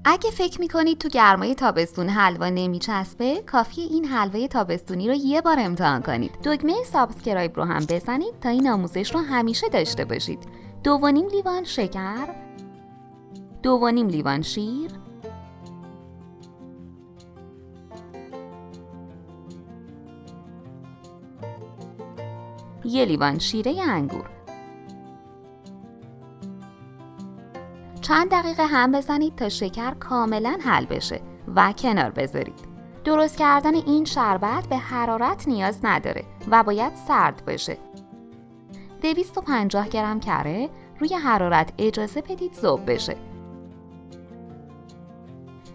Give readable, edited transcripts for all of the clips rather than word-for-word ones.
اگه فکر میکنید تو گرمای تابستون حلوا نمیچسبه، کافیه این حلوای تابستونی رو یه بار امتحان کنید. دکمه سابسکرایب رو هم بزنید تا این آموزش رو همیشه داشته باشید. 2.5 لیوان شکر، 2.5 لیوان شیر، 1 لیوان شیره انگور. چند دقیقه هم بزنید تا شکر کاملا حل بشه و کنار بذارید. درست کردن این شربت به حرارت نیاز نداره و باید سرد بشه. 250 گرم کره روی حرارت اجازه بدید ذوب بشه.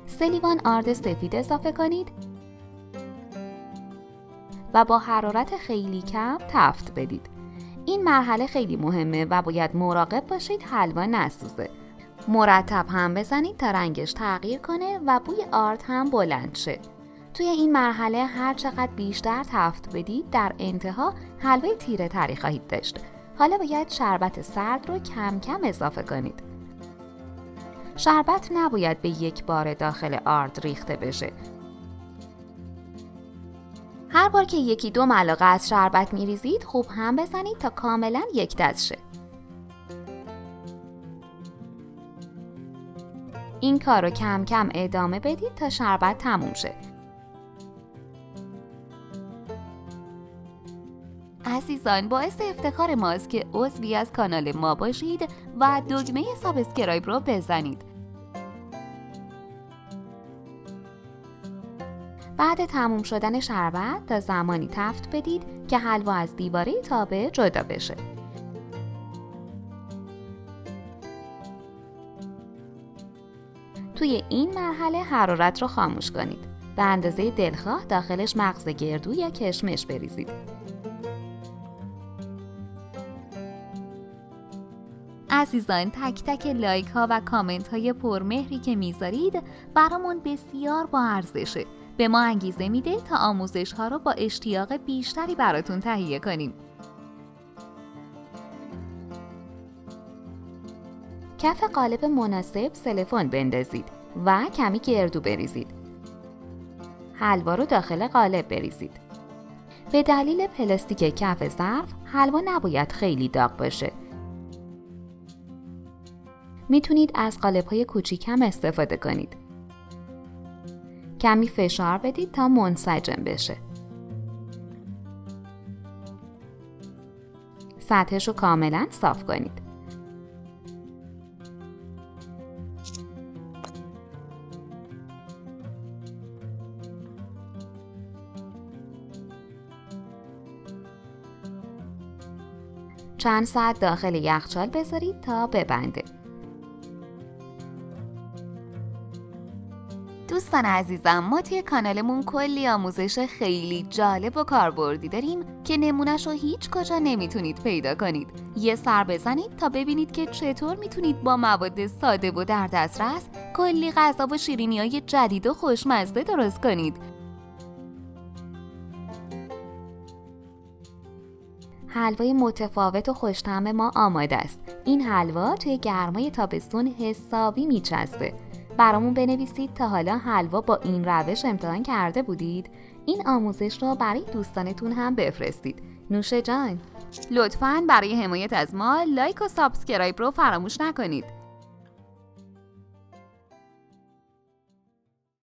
3 لیوان آرد سفید اضافه کنید و با حرارت خیلی کم تفت بدید. این مرحله خیلی مهمه و باید مراقب باشید حلوا نسوزه. مرتب هم بزنید تا رنگش تغییر کنه و بوی آرد هم بلند شه. توی این مرحله هر چقدر بیشتر تفت بدید در انتها حلوای تیره تری خواهید داشت. حالا باید شربت سرد رو کم کم اضافه کنید. شربت نباید به یک بار داخل آرد ریخته بشه. هر بار که 1-2 ملعقه از شربت میریزید خوب هم بزنید تا کاملا یک دست شه. این کار رو کم کم ادامه بدید تا شربت تموم شه. عزیزان، باعث افتخار ماست که عضوی از کانال ما باشید و دکمه سابسکرایب رو بزنید. بعد تموم شدن شربت تا زمانی تفت بدید که حلوا از دیواره تابه جدا بشه. توی این مرحله حرارت رو خاموش کنید. به اندازه دلخواه داخلش مغز گردو یا کشمش بریزید. عزیزان، تک تک لایک ها و کامنت های پرمهری که میذارید برامون بسیار با ارزشه. به ما انگیزه میده تا آموزش ها رو با اشتیاق بیشتری براتون تهیه کنیم. کف قالب مناسب سلیفون بندازید و کمی گردو بریزید. حلوا رو داخل قالب بریزید. به دلیل پلاستیک کف ظرف حلوا نباید خیلی داغ باشه. میتونید از قالب‌های کوچیک هم استفاده کنید. کمی فشار بدید تا منسجم بشه. سطحش رو کاملا صاف کنید. چند ساعت داخل یخچال بذارید تا ببنده. دوستان عزیزم، ما توی کانالمون کلی آموزش خیلی جالب و کاربردی داریم که نمونه‌ش رو هیچ کجا نمیتونید پیدا کنید. یه سر بزنید تا ببینید که چطور میتونید با مواد ساده و در دسترس کلی غذا و شیرینی‌های جدید و خوشمزه درست کنید. حلوای متفاوت و خوش‌طعم ما آماده است. این حلوا توی گرمای تابستون حسابی میچسبه. برامون بنویسید تا حالا حلوا با این روش امتحان کرده بودید؟ این آموزش رو برای دوستانتون هم بفرستید. نوش جان. لطفاً برای حمایت از ما لایک و سابسکرایب رو فراموش نکنید.